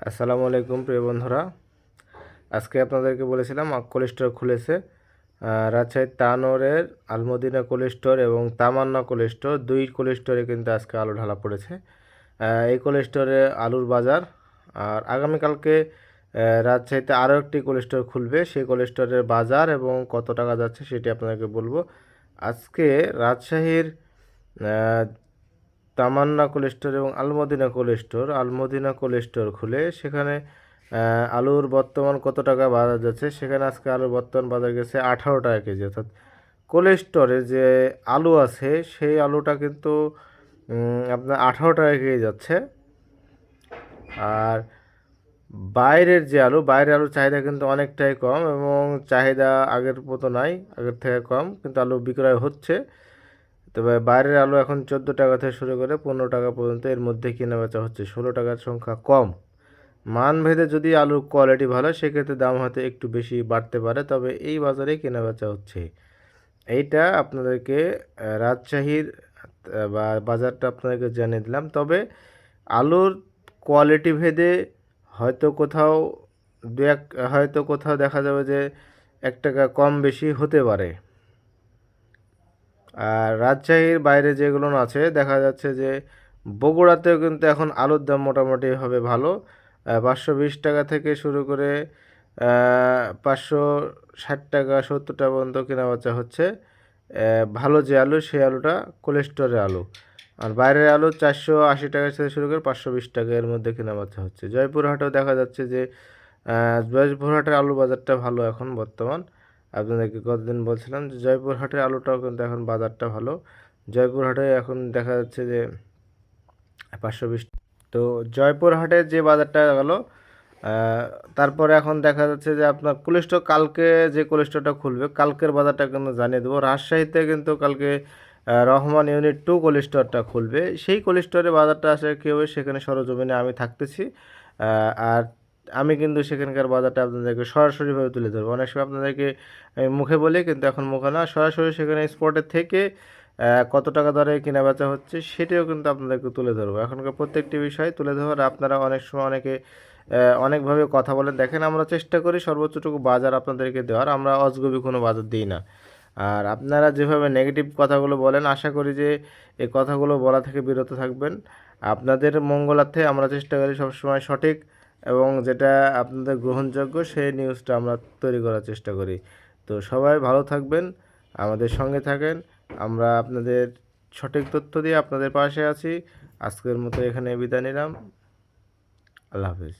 আসসালামু আলাইকুম প্রিয় বন্ধুরা। আজকে আপনাদেরকে বলেছিলাম কোল্ড স্টোর খুলেছে রাজশাহীর তানোরের আলমদিনা কোল্ড স্টোর এবং তামান্না কোল্ড স্টোর, দুই কোল্ড স্টোরে কিন্তু আজকে আলু ঢালা পড়েছে। এই কোল্ড স্টোরে আলুর বাজার, আর আগামীকালকে রাজশাহীতে আরও একটি কোল্ড স্টোর খুলবে, সেই কোল্ড স্টোরের বাজার এবং কত টাকা যাচ্ছে সেটি আপনাদেরকে বলবো। আজকে রাজশাহীর তামান্না কোল্ড স্টোর এবং আলমদিনা কোল্ড স্টোর খুলে সেখানে আলুর বর্তমান কত টাকা বাজার যাচ্ছে, সেখানে আজকে আলুর বর্তমান বাজার গেছে 18 টাকা কেজি। অর্থাৎ কোল্ড স্টোরে যে আলু আছে সেই আলুটা কিন্তু আপনার 18 টাকা কেজি যাচ্ছে। আর বাইরের আলুর চাহিদা কিন্তু অনেকটাই কম, এবং চাহিদা আগের মতো নাই, আগের থেকে কম, কিন্তু আলু বিক্রয় হচ্ছে। তবে বাইরের আলু এখন 14 টাকা থেকে শুরু করে 15 টাকা পর্যন্ত, এর মধ্যে কেনা বেচা হচ্ছে। 16 টাকার সংখ্যা কম। মানভেদে যদি আলুর কোয়ালিটি ভালো, সেক্ষেত্রে দাম হয়তো একটু বেশি বাড়তে পারে, তবে এই বাজারে কেনা বেচা হচ্ছে। এইটা আপনাদেরকে রাজশাহীর বাজারটা আপনাদেরকে জানিয়ে দিলাম। তবে আলুর কোয়ালিটি ভেদে হয়তো কোথাও হয়তো কোথাও দেখা যাবে যে 1 টাকা কম বেশি হতে পারে। আর রাজশাহীর বাইরে যেগুলো আছে দেখা যাচ্ছে যে বগুড়াতেও কিন্তু এখন আলুর দাম মোটামুটিভাবে ভালো। 520 টাকা থেকে শুরু করে 560 টাকা 70 টাকা পর্যন্ত কেনাবেচা হচ্ছে। ভালো যে আলু সেই আলুটা কোলেস্টোরের আলু। আর বাইরের আলু 480 টাকা থেকে শুরু করে 520 টাকা এর মধ্যে কেনাবেচা হচ্ছে। জয়পুরহাটেও দেখা যাচ্ছে যে জয়পুরহাটের আলু বাজারটা ভালো এখন বর্তমান। আপনাদেরকে কতদিন বলছিলাম যে জয়পুরহাটের আলুটাও কিন্তু এখন বাজারটা ভালো। জয়পুরহাটে এখন দেখা যাচ্ছে যে 520। তো জয়পুরহাটের যে বাজারটা গেল, তারপরে এখন দেখা যাচ্ছে যে আপনার কোল্ড স্টোর কালকে যে কোল্ড স্টোরটা খুলবে, কালকের বাজারটা কিন্তু জানিয়ে দেবো। রাজশাহীতে কিন্তু কালকে রহমান ইউনিট 2 কোল্ড স্টোরটা খুলবে। সেই কোল্ড স্টোরের বাজারটা আসলে কী হবে, সেখানে সরজমিনে আমি থাকতেছি। আর আমি কিন্তু সেখানকার বাজারটা আপনাদেরকে সরাসরিভাবে তুলে ধরবো। অনেক সময় আপনাদেরকে মুখে বলি, কিন্তু এখন মুখে না, সরাসরি সেখানে স্পটে থেকে কত টাকা দরে কেনা বেচা হচ্ছে সেটাও কিন্তু আপনাদেরকে তুলে ধরবো। এখনকার প্রত্যেকটি বিষয় তুলে ধরার আপনারা অনেক সময় অনেকভাবে কথা বলেন। দেখেন, আমরা চেষ্টা করি সর্বোচ্চটুকু বাজার আপনাদেরকে দেওয়ার, আমরা অজগবি কোনো বাজার দিই না। আর আপনারা যেভাবে নেগেটিভ কথাগুলো বলেন, আশা করি যে এই কথাগুলো বলা থেকে বিরত থাকবেন। আপনাদের মঙ্গলার্থে আমরা চেষ্টা করি সবসময় সঠিক এবং যেটা আপনাদের গ্রহণযোগ্য সেই নিউজটা আমরা তৈরি করার চেষ্টা করি। তো সবাই ভালো থাকবেন, আমাদের সঙ্গে থাকেন। আমরা আপনাদের সঠিক তথ্য দিয়ে আপনাদের পাশে আছি। আজকের মতো এখানে বিদায় নিলাম। আল্লাহ হাফিজ।